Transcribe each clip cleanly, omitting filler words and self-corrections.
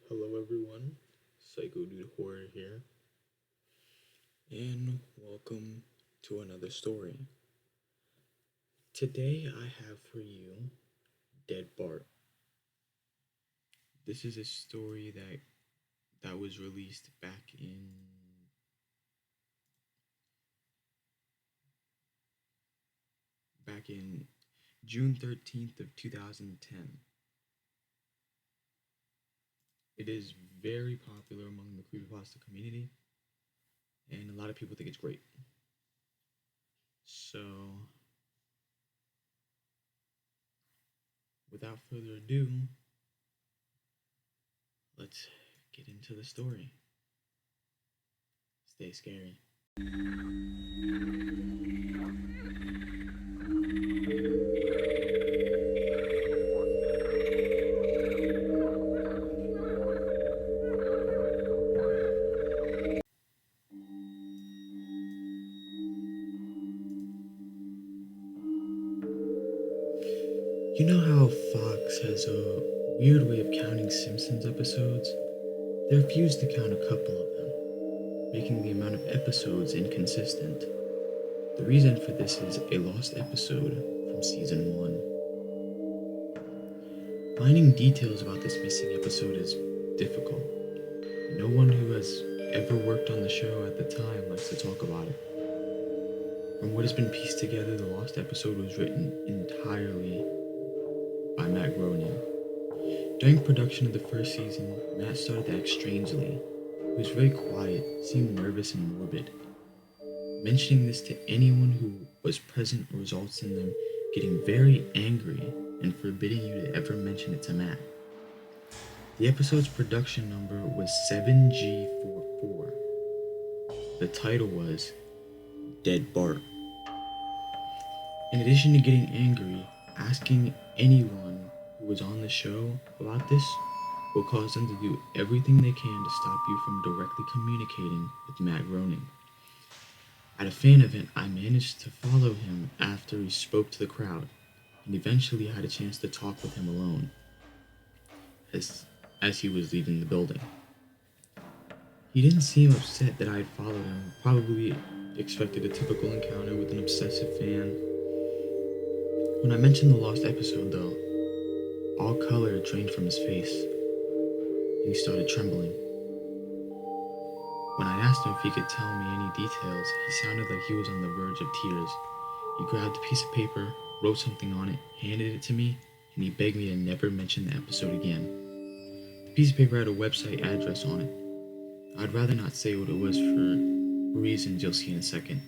Hello everyone, Psycho Dude Horror here, and welcome to another story. Today I have for you Dead Bart. This is a story that was released back in June 13th of 2010. It is very popular among the creepypasta community, and a lot of people think it's great. So, without further ado, let's get into the story. Stay scary. You know how Fox has a weird way of counting Simpsons episodes? They refuse to count a couple of them, making the amount of episodes inconsistent. The reason for this is a lost episode from season 1. Finding details about this missing episode is difficult. No one who has ever worked on the show at the time likes to talk about it. From what has been pieced together, the lost episode was written entirely by Matt Groening. During production of the first season, Matt started to act strangely. He was very quiet, seemed nervous and morbid. Mentioning this to anyone who was present results in them getting very angry and forbidding you to ever mention it to Matt. The episode's production number was 7G44. The title was Dead Bart. In addition to getting angry, asking anyone who was on the show about this will cause them to do everything they can to stop you from directly communicating with Matt Groening. At a fan event, I managed to follow him after he spoke to the crowd, and eventually had a chance to talk with him alone as he was leaving the building. He didn't seem upset that I had followed him, probably expected a typical encounter with an obsessive fan. When I mentioned the lost episode, though, all color drained from his face, and he started trembling. When I asked him if he could tell me any details, he sounded like he was on the verge of tears. He grabbed a piece of paper, wrote something on it, handed it to me, and he begged me to never mention the episode again. The piece of paper had a website address on it. I'd rather not say what it was for reasons you'll see in a second.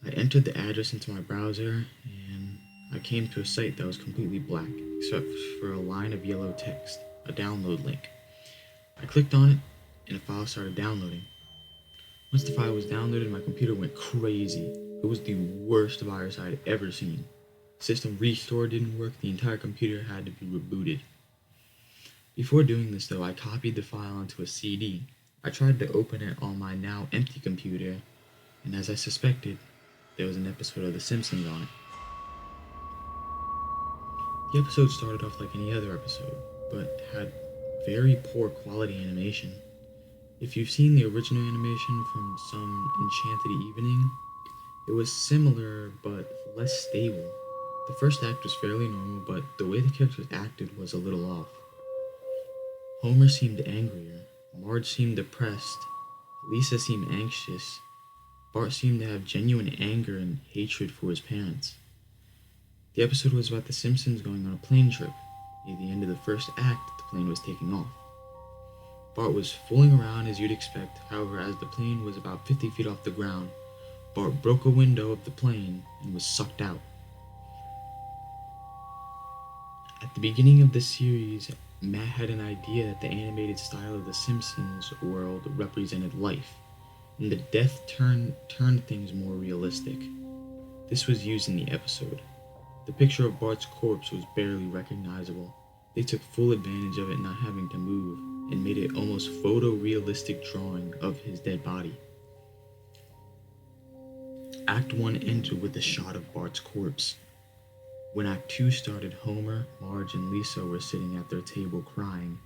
I entered the address into my browser, and I came to a site that was completely black, except for a line of yellow text, a download link. I clicked on it, and a file started downloading. Once the file was downloaded, my computer went crazy. It was the worst virus I had ever seen. System restore didn't work, the entire computer had to be rebooted. Before doing this though, I copied the file onto a CD. I tried to open it on my now empty computer, and as I suspected, there was an episode of The Simpsons on it. The episode started off like any other episode, but had very poor quality animation. If you've seen the original animation from Some Enchanted Evening, it was similar but less stable. The first act was fairly normal, but the way the characters acted was a little off. Homer seemed angrier, Marge seemed depressed, Lisa seemed anxious, Bart seemed to have genuine anger and hatred for his parents. The episode was about the Simpsons going on a plane trip. Near the end of the first act, the plane was taking off. Bart was fooling around as you'd expect, however, as the plane was about 50 feet off the ground, Bart broke a window of the plane and was sucked out. At the beginning of the series, Matt had an idea that the animated style of the Simpsons world represented life, and the death turned things more realistic. This was used in the episode. The picture of Bart's corpse was barely recognizable. They took full advantage of it not having to move, and made it almost photorealistic drawing of his dead body. Act 1 ended with a shot of Bart's corpse. When Act 2 started, Homer, Marge, and Lisa were sitting at their table crying.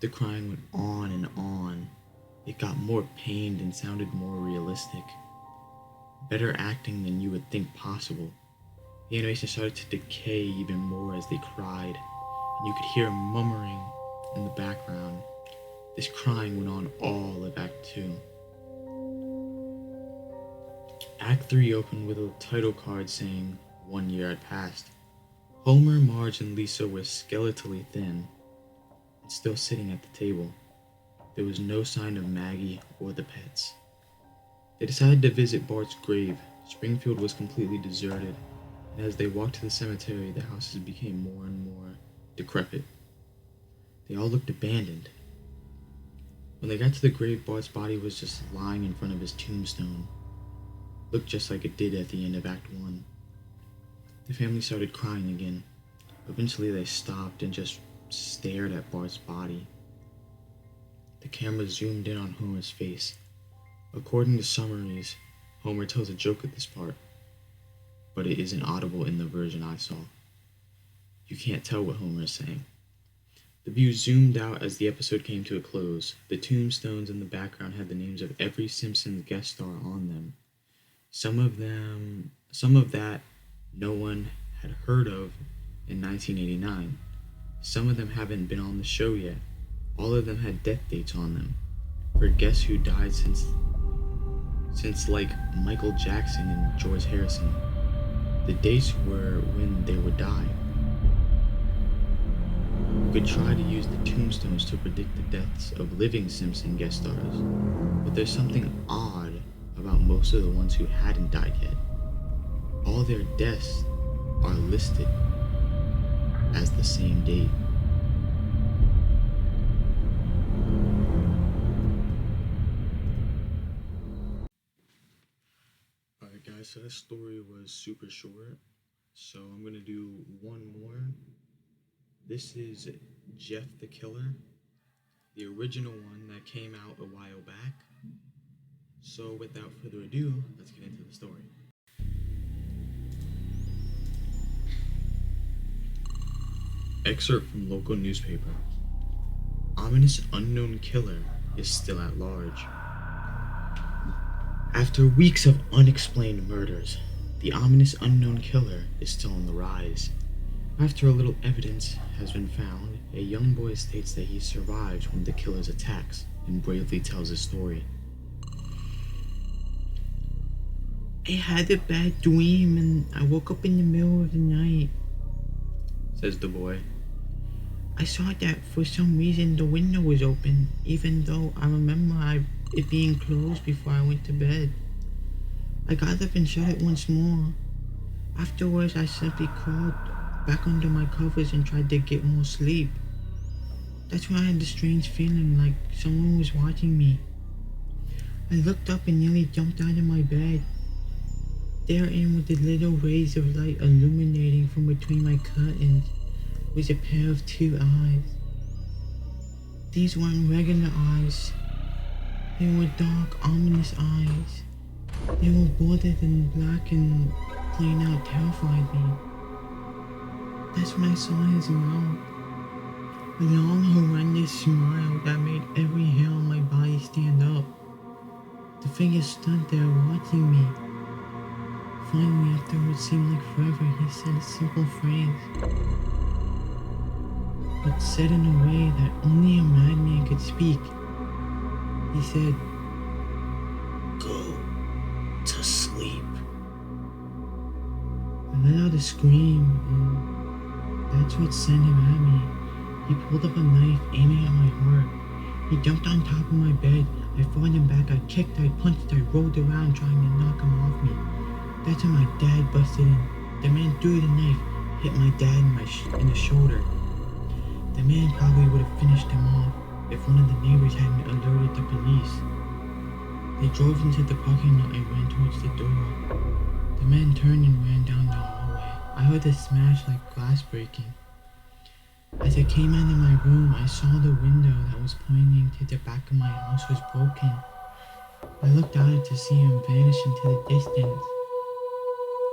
The crying went on and on. It got more pained and sounded more realistic. Better acting than you would think possible. The animation started to decay even more as they cried, and you could hear murmuring in the background. This crying went on all of Act 2. Act 3 opened with a title card saying, "1 year had passed." Homer, Marge, and Lisa were skeletally thin and still sitting at the table. There was no sign of Maggie or the pets. They decided to visit Bart's grave. Springfield was completely deserted, and as they walked to the cemetery, the houses became more and more decrepit. They all looked abandoned. When they got to the grave, Bart's body was just lying in front of his tombstone. Looked just like it did at the end of Act 1. The family started crying again. Eventually they stopped and just stared at Bart's body. The camera zoomed in on Homer's face. According to summaries, Homer tells a joke at this part, but it isn't audible in the version I saw. You can't tell what Homer is saying. The view zoomed out as the episode came to a close. The tombstones in the background had the names of every Simpsons guest star on them. Some of that no one had heard of in 1989. Some of them haven't been on the show yet. All of them had death dates on them. For guess who died since like Michael Jackson and George Harrison. The dates were when they would die. You could try to use the tombstones to predict the deaths of living Simpson guest stars, but there's something odd about most of the ones who hadn't died yet. All their deaths are listed as the same date. Alright guys, so that story was super short, so I'm gonna do one more. This is Jeff the Killer, the original one that came out a while back. So without further ado, let's get into the story. Excerpt from local newspaper. Ominous unknown killer is still at large. After weeks of unexplained murders, the ominous unknown killer is still on the rise. After a little evidence has been found, a young boy states that he survived one of the killer's attacks and bravely tells his story. "I had a bad dream and I woke up in the middle of the night," says the boy. "I saw that for some reason the window was open, even though I remember it being closed before I went to bed. I got up and shut it once more. Afterwards, I simply crawled back under my covers and tried to get more sleep. That's when I had the strange feeling like someone was watching me. I looked up and nearly jumped out of my bed. Therein, with the little rays of light illuminating from between my curtains, was a pair of 2 eyes. These weren't regular eyes. They were dark, ominous eyes. They were bordered in black and plain out terrified me. That's when I saw his mouth. A long, horrendous smile that made every hair on my body stand up. The figure stood there watching me. Finally, after what seemed like forever, he said a simple phrase, but said in a way that only a madman could speak. He said, "Go to sleep." I let out a scream, and that's what sent him at me. He pulled up a knife, aiming at my heart. He jumped on top of my bed. I fought him back. I kicked, I punched, I rolled around trying to knock him off me. That's when my dad busted in. The man threw the knife, hit my dad in the shoulder. The man probably would have finished him off if one of the neighbors hadn't alerted the police. They drove into the parking lot and ran towards the door. The man turned and ran down the hallway. I heard a smash like glass breaking. As I came out of my room, I saw the window that was pointing to the back of my house was broken. I looked out to see him vanish into the distance.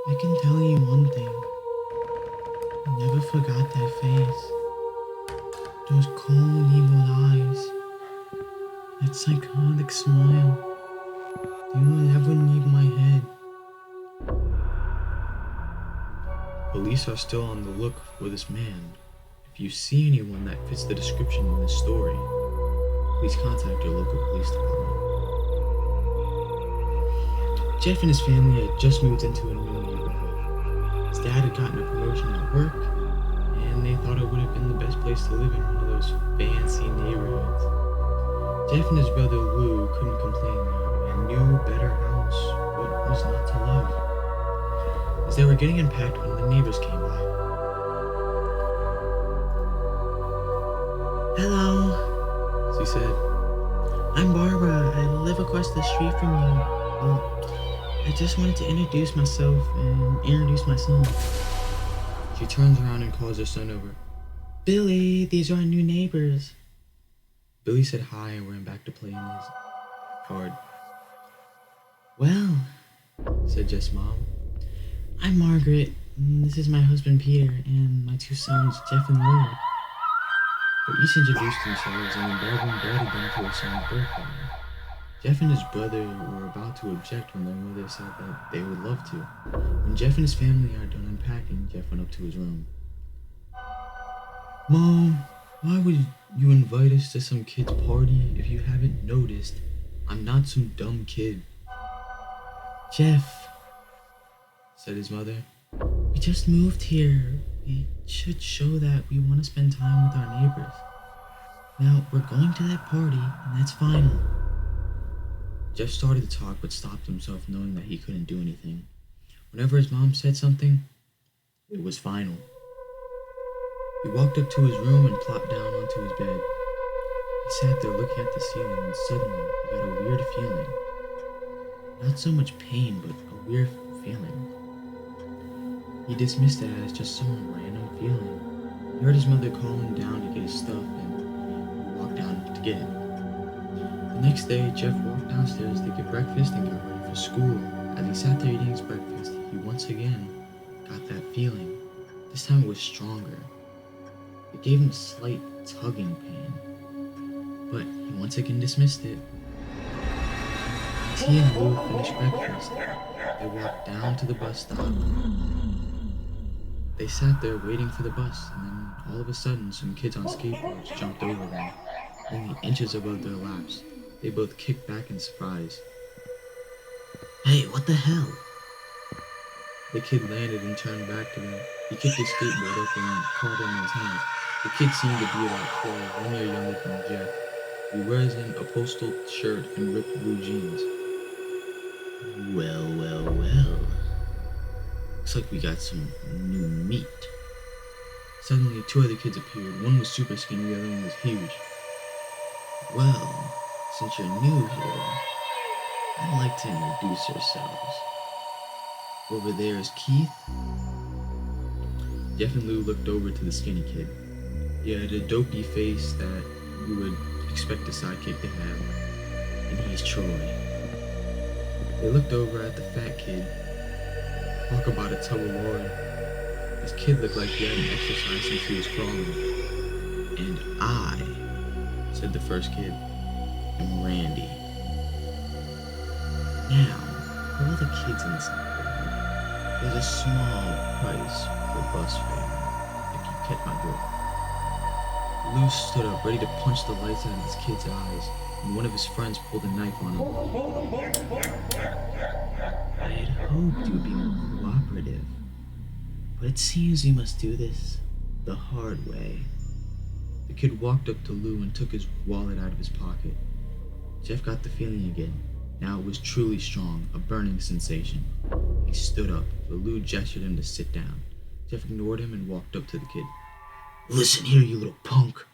I can tell you one thing. I never forgot that face. Those cold, evil eyes. That psychotic smile. They will never leave my head. Police are still on the look for this man. If you see anyone that fits the description in this story, please contact your local police department. Jeff and his family had just moved into a new neighborhood. His dad had gotten a promotion at work, and they thought it would have been the best place to live in one of those fancy neighborhoods. Jeff and his brother Lou couldn't complain though, and knew better house what was not to love. As they were getting unpacked, one of the neighbors came by. "Hello," she said. "I'm Barbara. I live across the street from you. I just wanted to introduce myself and introduce my son." She turns around and calls her son over. "Billy, these are our new neighbors." Billy said hi and ran back to play in his yard. "Well," said Jeff's mom, "I'm Margaret. This is my husband Peter and my two sons Jeff and Lou." They each introduced themselves, and then Barbara invited them to her son's birthday. Jeff and his brother were about to object when their mother said that they would love to. When Jeff and his family are done unpacking, Jeff went up to his room. "Mom, why would you invite us to some kid's party if you haven't noticed? I'm not some dumb kid." "Jeff," said his mother, "we just moved here. We should show that we want to spend time with our neighbors. Now, we're going to that party, and that's final." Jeff started to talk but stopped himself knowing that he couldn't do anything. Whenever his mom said something, it was final. He walked up to his room and plopped down onto his bed. He sat there looking at the ceiling and suddenly he got a weird feeling. Not so much pain, but a weird feeling. He dismissed it as just some random feeling. He heard his mother call him down to get his stuff and he walked down to get it. The next day, Jeff walked downstairs to get breakfast and got ready for school. As he sat there eating his breakfast, he once again got that feeling. This time it was stronger. It gave him a slight tugging pain, but he once again dismissed it. As he and Lou finished breakfast, they walked down to the bus stop. They sat there waiting for the bus, and then all of a sudden some kids on skateboards jumped over them, only inches above their laps. They both kicked back in surprise. "Hey, what the hell?" The kid landed and turned back to them. He kicked his skateboard up and caught it in his hand. The kid seemed to be about 12, 1 year younger than Jeff. He wears a postal shirt and ripped blue jeans. Well. Looks like we got some new meat." Suddenly, two other kids appeared. One was super skinny, the other one was huge. "Well, since you're new here, I'd like to introduce yourselves. Over there is Keith." Jeff and Lou looked over to the skinny kid. He had a dopey face that you would expect a sidekick to have, and he's Troy. They looked over at the fat kid. Talk about a tug of war. This kid looked like he hadn't exercised since he was crawling. "And I," said the first kid, "am Randy." Now, for all the kids in this neighborhood, there's a small price for bus fare, if you catch my drift. Lou stood up, ready to punch the lights out of this kid's eyes, and one of his friends pulled a knife on him. "I had hoped you'd be more cooperative, but it seems you must do this the hard way." The kid walked up to Lou and took his wallet out of his pocket. Jeff got the feeling again. Now it was truly strong, a burning sensation. He stood up, but Lou gestured him to sit down. Jeff ignored him and walked up to the kid. "Listen here, you little punk.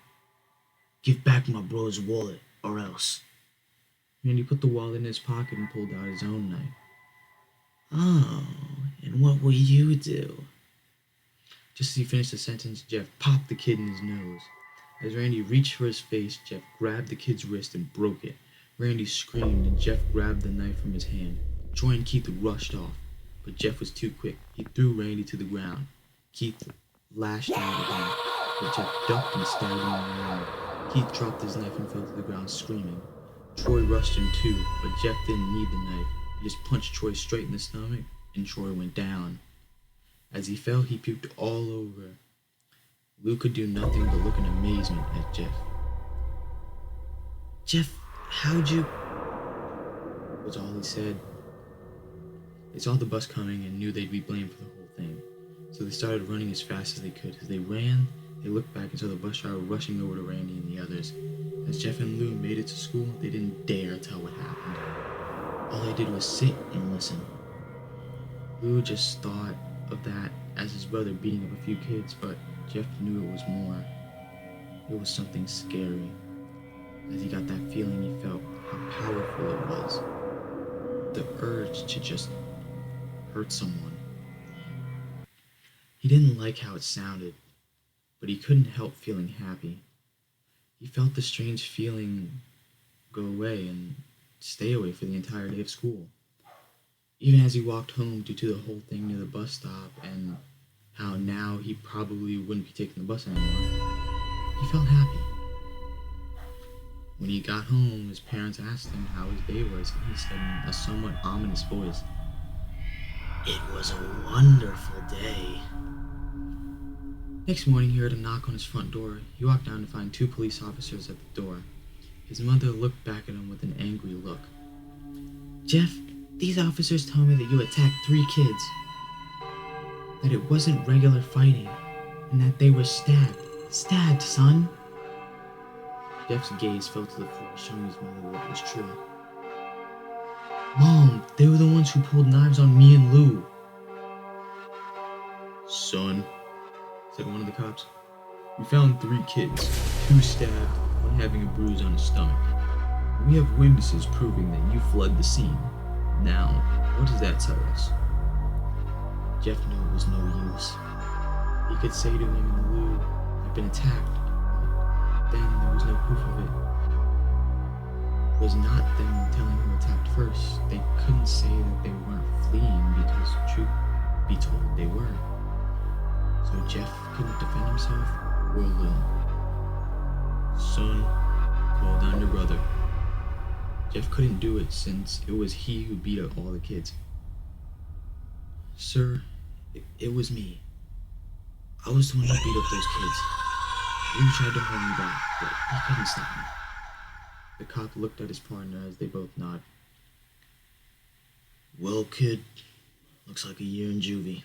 Give back my bro's wallet, or else." Randy put the wallet in his pocket and pulled out his own knife. "Oh, and what will you do?" Just as he finished the sentence, Jeff popped the kid in his nose. As Randy reached for his face, Jeff grabbed the kid's wrist and broke it. Randy screamed and Jeff grabbed the knife from his hand. Troy and Keith rushed off, but Jeff was too quick. He threw Randy to the ground. Keith lashed out at him. but Jeff ducked and stabbed him in the arm. Keith dropped his knife and fell to the ground screaming. Troy rushed him too, but Jeff didn't need the knife. He just punched Troy straight in the stomach, and Troy went down. As he fell, he puked all over. Lou could do nothing but look in amazement at Jeff. "Jeff, how'd you..." was all he said. They saw the bus coming and knew they'd be blamed for the whole thing, so they started running as fast as they could. As they ran, they looked back and saw the bus driver rushing over to Randy and the others. As Jeff and Lou made it to school, they didn't dare tell what happened. All they did was sit and listen. Lou just thought of that as his brother beating up a few kids, but Jeff knew it was more. It was something scary. As he got that feeling, he felt how powerful it was. The urge to just hurt someone. He didn't like how it sounded, but he couldn't help feeling happy. He felt the strange feeling go away and stay away for the entire day of school. Even as he walked home due to the whole thing near the bus stop and how now he probably wouldn't be taking the bus anymore, he felt happy. When he got home, his parents asked him how his day was, and he said in a somewhat ominous voice, "It was a wonderful day." Next morning, he heard a knock on his front door. He walked down to find 2 police officers at the door. His mother looked back at him with an angry look. "Jeff, these officers tell me that you attacked 3 kids. That it wasn't regular fighting, and that they were stabbed. Stabbed, son." Jeff's gaze fell to the floor, showing his mother that it was true. "Mom, they were the ones who pulled knives on me and Lou." "Son," said one of the cops, "we found 3 kids, 2 stabbed, 1 having a bruise on his stomach. We have witnesses proving that you fled the scene. Now, what does that tell us?" Jeff knew it was no use. He could say to him and Lou had been attacked, but then there was no proof of it. It was not them telling who attacked first. They couldn't say that they weren't fleeing because, truth be told, they were. So Jeff couldn't defend himself or Lou. "Son, call down your brother." Jeff couldn't do it since it was he who beat up all the kids. "Sir, it was me. I was the one who beat up those kids. Lou tried to hold me back, but he couldn't stop me." The cop looked at his partner as they both nodded. "Well, kid, looks like a year in juvie."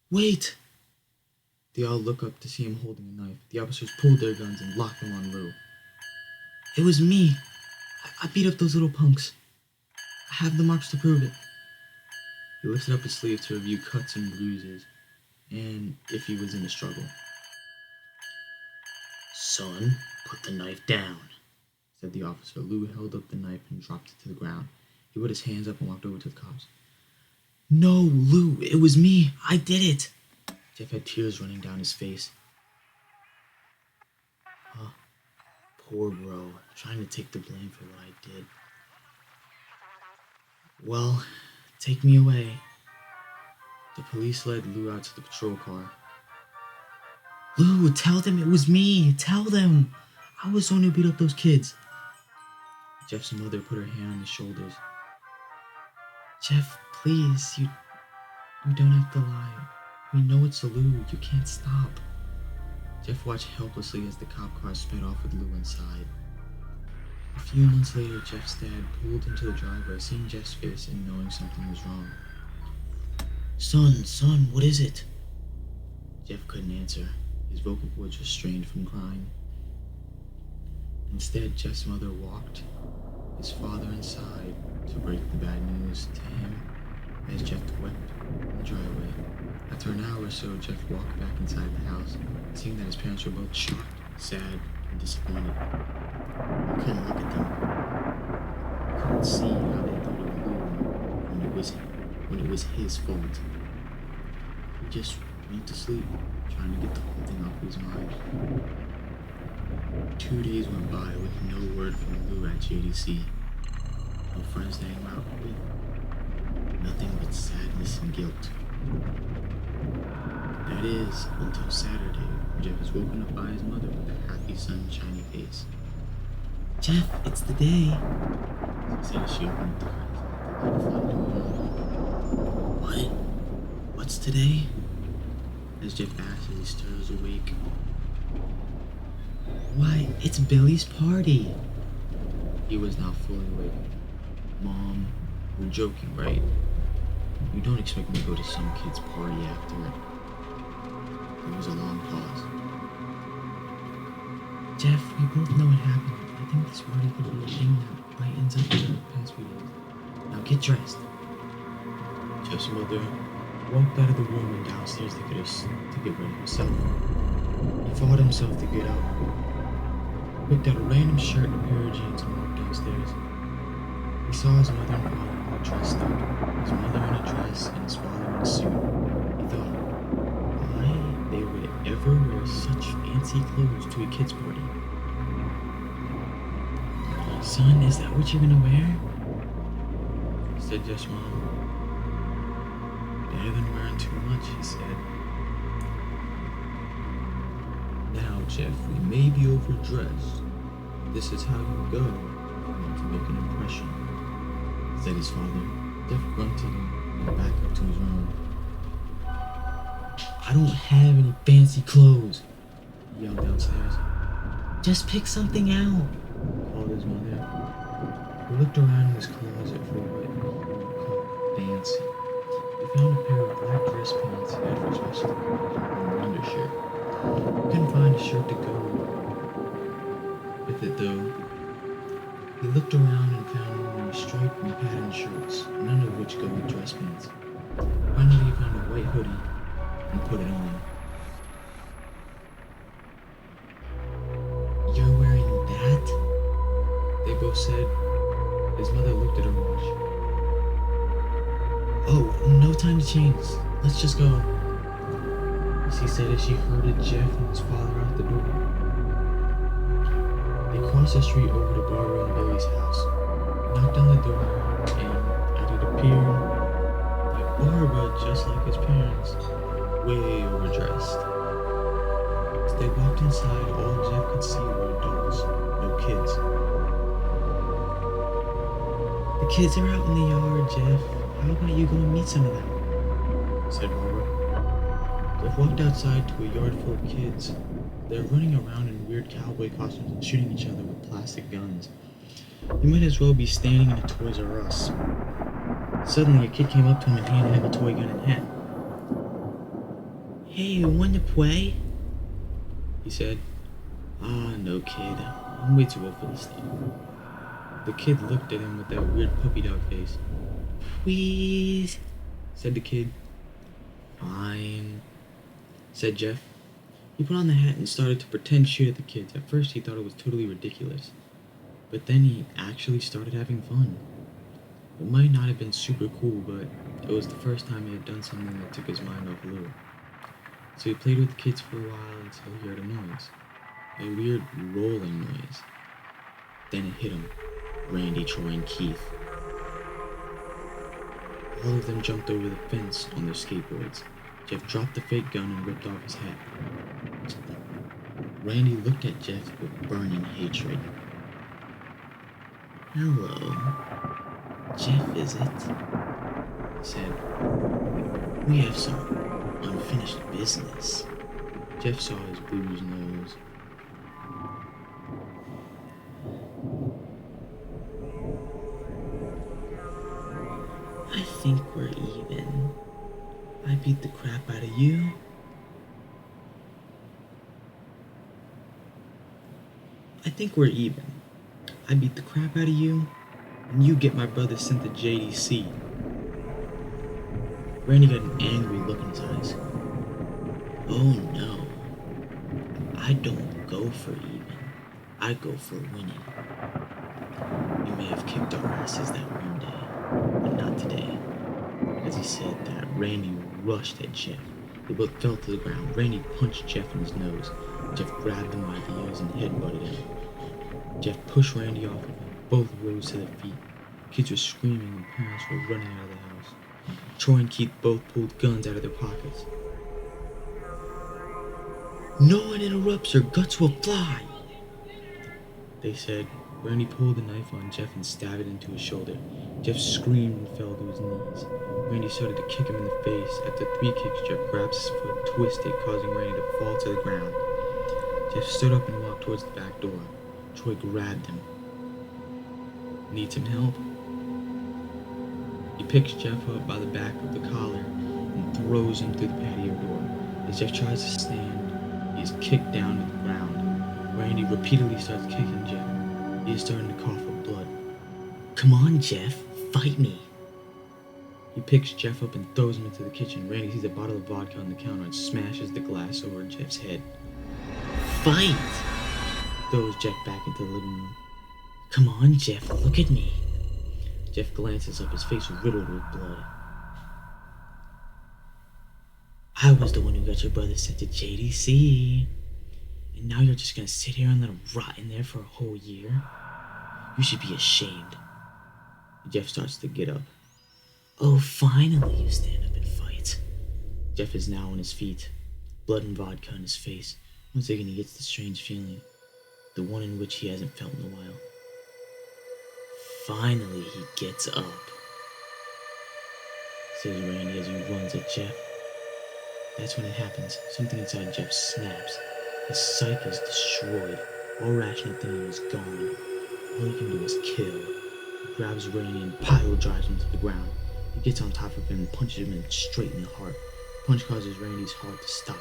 "Wait!" They all look up to see him holding a knife. The officers pulled their guns and locked them on Lou. "It was me. I beat up those little punks. I have the marks to prove it." He lifted up his sleeve to review cuts and bruises, and if he was in a struggle. "Son, put the knife down," said the officer. Lou held up the knife and dropped it to the ground. He put his hands up and walked over to the cops. "No, Lou, it was me. I did it." Jeff had tears running down his face. Poor bro, trying to take the blame for what I did. "Well, take me away." The police led Lou out to the patrol car. "Lou, tell them it was me. Tell them. I was the one who beat up those kids." Jeff's mother put her hand on his shoulders. "Jeff, please, you don't have to lie. We know it's Lou. You can't stop." Jeff watched helplessly as the cop car sped off with Lou inside. A few months later, Jeff's dad pulled into the driveway, seeing Jeff's face and knowing something was wrong. Son, what is it?" Jeff couldn't answer. His vocal cords were strained from crying. Instead, Jeff's mother walked his father inside to break the bad news to him as Jeff wept in the driveway. After an hour or so, Jeff walked back inside the house, seeing that his parents were both shocked, sad, and disappointed. He couldn't look at them. He couldn't see how they thought of Lou when it was his fault. He just went to sleep, trying to get the whole thing off his mind. 2 days went by with no word from Lou at JDC. No friends to hang out with. Nothing but sadness and guilt. The That is, until Saturday, when Jeff is woken up by his mother with a happy, sunshiny face. Jeff, it's the day. She said as she opened the door to find him alone. What? What's today? As Jeff asks as he stirs awake. Why, it's Billy's party. He was now fully awake. Mom, we're joking, right? You don't expect me to go to some kid's party after it. There was a long pause. Jeff, we both know what happened. I think this party could be a thing that brightens up the past few days. Now get dressed. Jeff's mother walked out of the room and downstairs to get ready himself. He fought himself to get up, picked out a random shirt and a pair of jeans and walked downstairs. He saw his mother and father all dressed up, his mother in a dress and his father in a suit. He thought, why they would ever wear such fancy clothes to a kid's party. Son, is that what you're gonna wear? Said Jeff's mom. Better than wearing too much, he said. Now, Jeff, we may be overdressed. This is how you go. You want to make an impression, said his father. Jeff grunted and went back up to his room. I don't have any fancy clothes, He yelled downstairs. just pick something out. Called his mother. He looked around in his closet for what he would call fancy. He found a pair of black dress pants he had for his and an undershirt. He couldn't find a shirt to go with it though. He looked around and found only striped and patterned shirts, none of which go with dress pants. Finally, he found a white hoodie and put it on. You're wearing that? They both said. His mother looked at her watch. Oh, no time to change. Let's just go. She said as she herded Jeff and his father out the door. They crossed the street over to Barbara and Billy's house, knocked on the door, and as it appeared that Barbara, just like his parents, way overdressed. As they walked inside, all Jeff could see were adults, no kids. The kids are out in the yard, Jeff. How about you go and meet some of them? Said Barbara. Jeff walked outside to a yard full of kids. They're running around in weird cowboy costumes and shooting each other with plastic guns. You might as well be standing in a Toys R Us. Suddenly, a kid came up to him and handed him a toy gun and hat. Hey, you want to play? He said, "Ah, no, kid. I'm way too old for this stuff." The kid looked at him with that weird puppy dog face. Please, said the kid. Fine, said Jeff. He put on the hat and started to pretend shoot at the kids. At first, he thought it was totally ridiculous. But then he actually started having fun. It might not have been super cool, but it was the first time he had done something that took his mind off a little. So he played with the kids for a while until he heard a noise. A weird rolling noise. Then it hit him. Randy, Troy, and Keith. All of them jumped over the fence on their skateboards. Jeff dropped the fake gun and ripped off his hat. Randy looked at Jeff with burning hatred. hello. Jeff, is it? He said. We have some unfinished business. Jeff saw his bruised nose. I think we're even. I beat the crap out of you. I think we're even. I beat the crap out of you, and you get my brother sent to JDC. Randy got an angry look in his eyes. Oh no. I don't go for even. I go for winning. You may have kicked our asses that one day, but not today. As he said that, Randy rushed at Jeff. They both fell to the ground. Randy punched Jeff in his nose. Jeff grabbed him by the ears and headbutted him. Jeff pushed Randy off of him. Both rose to their feet. Kids were screaming and parents were running out of the house. Troy and Keith both pulled guns out of their pockets. No one interrupts or guts will fly. They said. Randy pulled the knife on Jeff and stabbed it into his shoulder. Jeff screamed and fell to his knees. Randy started to kick him in the face. After 3 kicks, Jeff grabbed his foot, twisted, causing Randy to fall to the ground. Jeff stood up and walked towards the back door. Troy grabbed him. Need some help? He picks Jeff up by the back of the collar and throws him through the patio door. As Jeff tries to stand, he is kicked down to the ground. Randy repeatedly starts kicking Jeff. He is starting to cough up blood. Come on, Jeff, fight me. He picks Jeff up and throws him into the kitchen. Randy sees a bottle of vodka on the counter and smashes the glass over Jeff's head. Fight! Throws Jeff back into the living room. Come on, Jeff, look at me. Jeff glances up, his face riddled with blood. I was the one who got your brother sent to JDC. And now you're just gonna sit here and let him rot in there for a whole year? You should be ashamed. Jeff starts to get up. Oh, finally you stand up and fight. Jeff is now on his feet, blood and vodka on his face. Once again he gets the strange feeling, the one in which he hasn't felt in a while. Finally he gets up, says Randy as he runs at Jeff. That's when it happens. Something inside Jeff snaps. His psyche is destroyed. All rational thinking is gone. All he can do is kill. He grabs Randy and pile drives him to the ground. He gets on top of him and punches him straight in the heart. The punch causes Randy's heart to stop.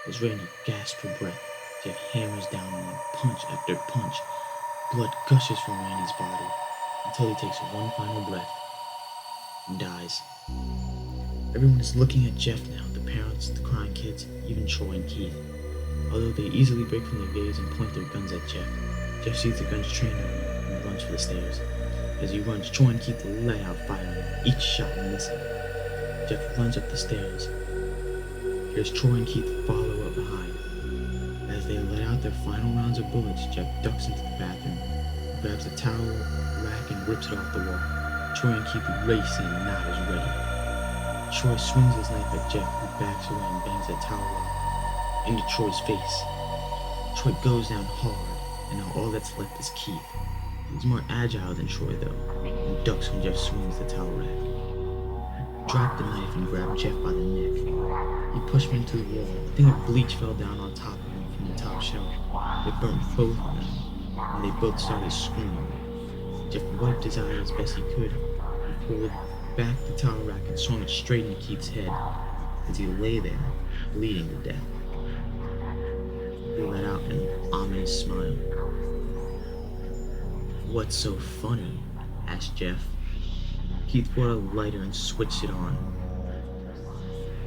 As Randy gasps for breath, Jeff hammers down on him, punch after punch. Blood gushes from Randy's body until he takes one final breath and dies. Everyone is looking at Jeff now, the parents, the crying kids, even Troy and Keith. Although they easily break from their gaze and point their guns at Jeff, Jeff sees the guns trained on him and runs for the stairs. As he runs, Troy and Keith let out firing, each shot missing. Jeff runs up the stairs. Here's Troy and Keith follow up behind. As they let out their final rounds of bullets, Jeff ducks into the bathroom, grabs a towel rack and rips it off the wall. Troy and Keith race in, not as ready. Troy swings his knife at Jeff, who backs away and bangs the towel rack into Troy's face. Troy goes down hard, and now all that's left is Keith. He's more agile than Troy though, and ducks when Jeff swings the towel rack. He dropped the knife and grabbed Jeff by the neck. He pushed him into the wall. A thing of bleach fell down on top of him from the top shelf. It burnt both of them, and they both started screaming. Jeff wiped his eye as best he could. He pulled back the towel rack and swung it straight into Keith's head as he lay there, bleeding to death. He let out an ominous smile. "What's so funny?" asked Jeff. Keith brought a lighter and switched it on.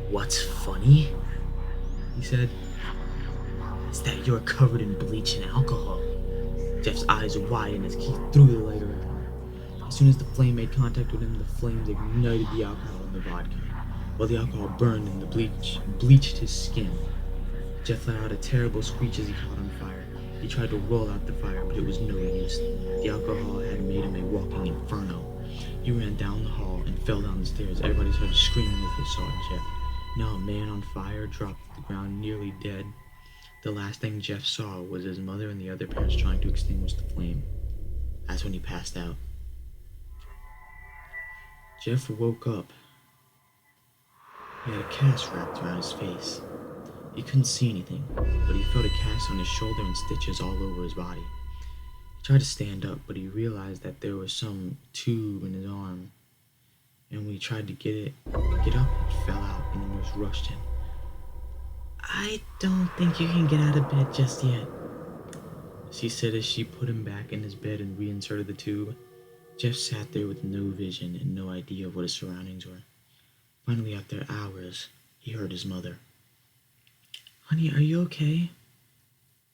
What's funny? He said. It's that you're covered in bleach and alcohol. Jeff's eyes widened as Keith threw the lighter at him. As soon as the flame made contact with him, the flames ignited the alcohol in the vodka, while the alcohol burned and the bleach bleached his skin. Jeff let out a terrible screech as he caught on fire. He tried to roll out the fire, but it was no use. The alcohol had made him a walking inferno. He ran down the hall and fell down the stairs. Everybody started screaming as they saw Jeff. Now a man on fire dropped to the ground nearly dead. The last thing Jeff saw was his mother and the other parents trying to extinguish the flame. That's when he passed out. Jeff woke up. He had a cast wrapped around his face. He couldn't see anything, but he felt a cast on his shoulder and stitches all over his body. He tried to stand up, but he realized that there was some tube in his arm. And when he tried to get up, it fell out, and the nurse rushed him. I don't think you can get out of bed just yet, she said as she put him back in his bed and reinserted the tube. Jeff sat there with no vision and no idea of what his surroundings were. Finally, after hours, he heard his mother. "Honey, are you okay?"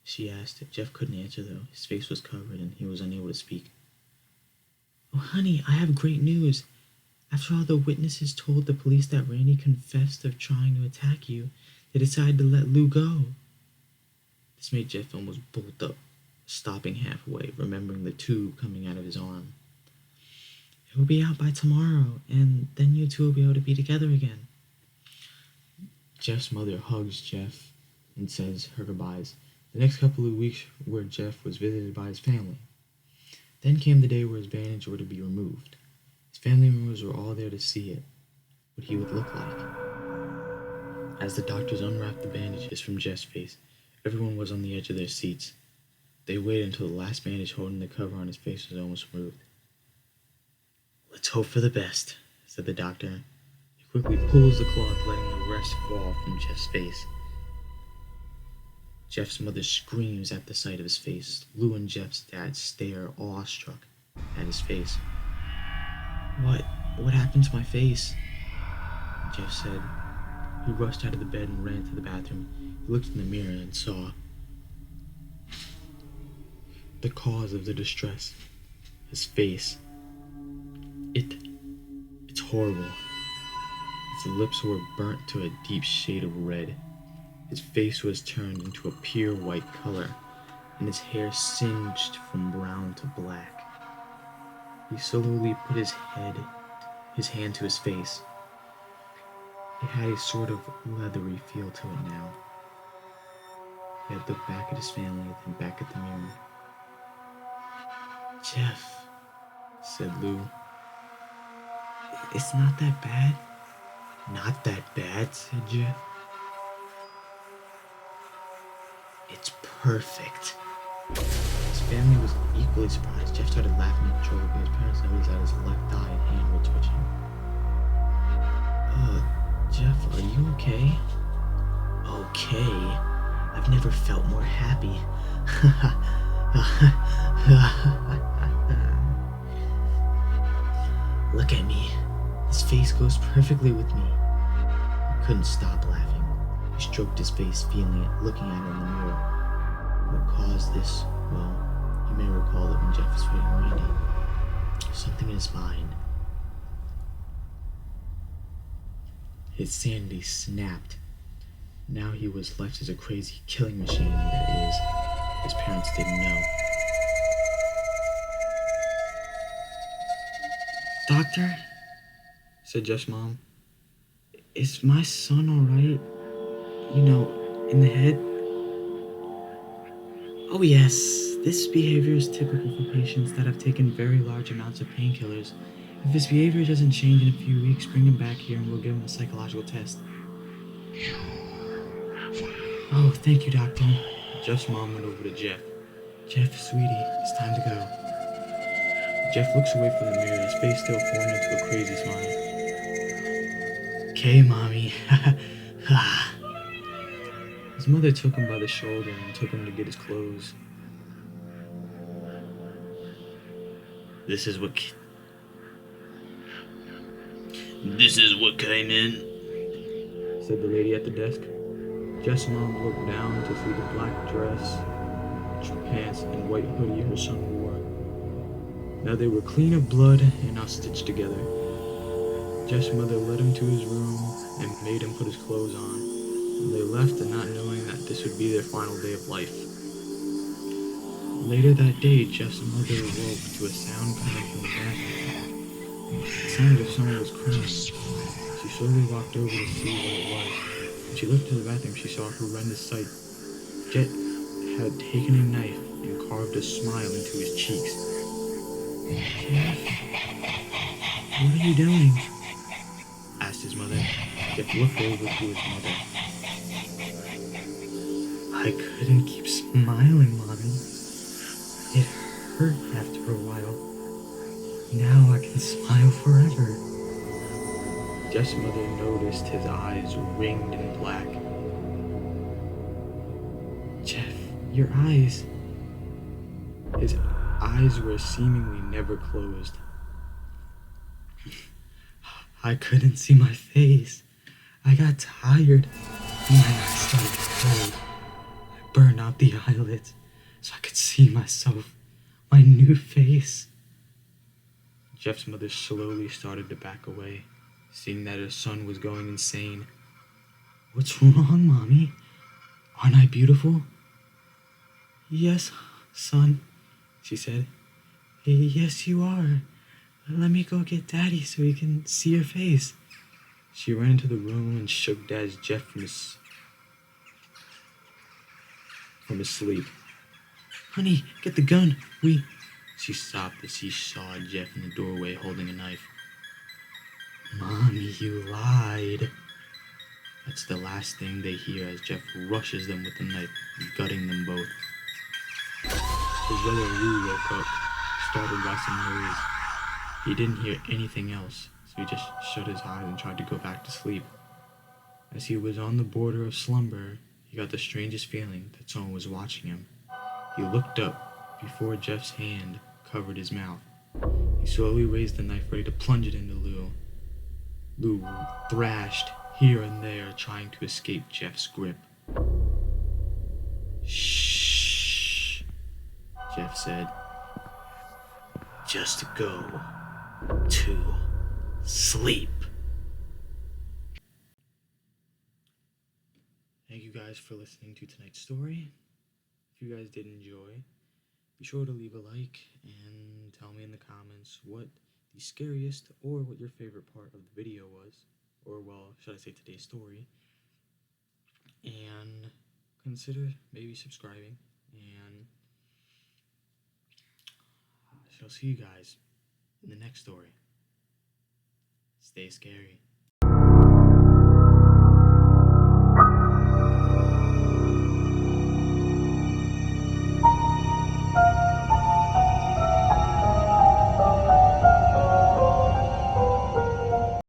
she asked. Jeff couldn't answer though. His face was covered and he was unable to speak. "Oh, honey, I have great news. After all the witnesses told the police that Randy confessed of trying to attack you, they decided to let Lou go." This made Jeff almost bolt up, stopping halfway, remembering the tube coming out of his arm. "It will be out by tomorrow, and then you two will be able to be together again." Jeff's mother hugs Jeff and says her goodbyes. The next couple of weeks where Jeff was visited by his family. Then came the day where his bandage were to be removed. His family members were all there to see it, what he would look like. As the doctors unwrapped the bandages from Jeff's face, everyone was on the edge of their seats. They waited until the last bandage holding the cover on his face was almost removed. "Let's hope for the best," said the doctor. He quickly pulls the cloth, letting the rest fall from Jeff's face. Jeff's mother screams at the sight of his face. Lou and Jeff's dad stare awestruck at his face. What happened to my face?" Jeff said. He rushed out of the bed and ran to the bathroom. He looked in the mirror and saw the cause of the distress. His face. It's horrible. His lips were burnt to a deep shade of red. His face was turned into a pure white color, and his hair singed from brown to black. He slowly put his hand to his face. It had a sort of leathery feel to it now. He had looked back at his family, then back at the mirror. "Jeff," said Lou. "It's not that bad." "Not that bad," said Jeff. "It's perfect." His family was equally surprised. Jeff started laughing uncontrollably. His parents noticed that his left eye and hand were twitching. Jeff, are you okay?" "Okay? I've never felt more happy." "Look at me. His face goes perfectly with me." He couldn't stop laughing. He stroked his face, feeling it, looking at it in the mirror. What caused this? Well, you may recall that when Jeff was fighting Randy, something in his mind. His sanity snapped. Now he was left as a crazy killing machine, that is, his parents didn't know. "Doctor," said Jeff's mom, "is my son alright? You know, in the head?" "Oh yes, this behavior is typical for patients that have taken very large amounts of painkillers. If his behavior doesn't change in a few weeks, bring him back here and we'll give him a psychological test." "Oh, thank you, doctor." Jeff's mom went over to Jeff. "Jeff, sweetie, it's time to go." Jeff looks away from the mirror, his face still formed into a crazy smile. "Okay, mommy." His mother took him by the shoulder and took him to get his clothes. This is what came in," said the lady at the desk. Jeff's mom looked down to see the black dress, pants, and white hoodie her son wore. Now they were clean of blood and not stitched together. Jeff's mother led him to his room and made him put his clothes on. They left, not knowing that this would be their final day of life. Later that day, Jeff's mother awoke to a sound coming from the bathroom. The sound of someone was crying. She slowly walked over to see what it was. When she looked into the bathroom, she saw a horrendous sight. Jeff had taken a knife and carved a smile into his cheeks. "Jeff, what are you doing?" asked his mother. Jeff looked over to his mother. "I couldn't keep smiling, Mommy. It hurt after a while. Now I can smile forever." Jeff's mother noticed his eyes ringed in black. "Jeff, your eyes." His eyes were seemingly never closed. "I couldn't see my face. I got tired and my eyes started to cold. I burned out the eyelids so I could see myself, my new face." Jeff's mother slowly started to back away, seeing that her son was going insane. "What's wrong, Mommy? Aren't I beautiful?" "Yes, son," she said. "Yes, you are. Let me go get Daddy so he can see your face." She ran into the room and shook Dad's Jeff from his... from his sleep. Honey, get the gun. She stopped as she saw Jeff in the doorway holding a knife. Mommy, you lied. That's the last thing they hear as Jeff rushes them with the knife, gutting them both. His brother Lou woke up, startled by some noise. He didn't hear anything else, so he just shut his eyes and tried to go back to sleep. As he was on the border of slumber, he got the strangest feeling that someone was watching him. He looked up before Jeff's hand covered his mouth. He slowly raised the knife, ready to plunge it into Lou. Lou thrashed here and there, trying to escape Jeff's grip. Shh, Jeff said. Just go to sleep. Thank you guys for listening to tonight's story. If you guys did enjoy, be sure to leave a like and tell me in the comments what the scariest or what your favorite part of the video was, or well, should I say today's story, and consider maybe subscribing, and I shall see you guys in the next story. Stay scary.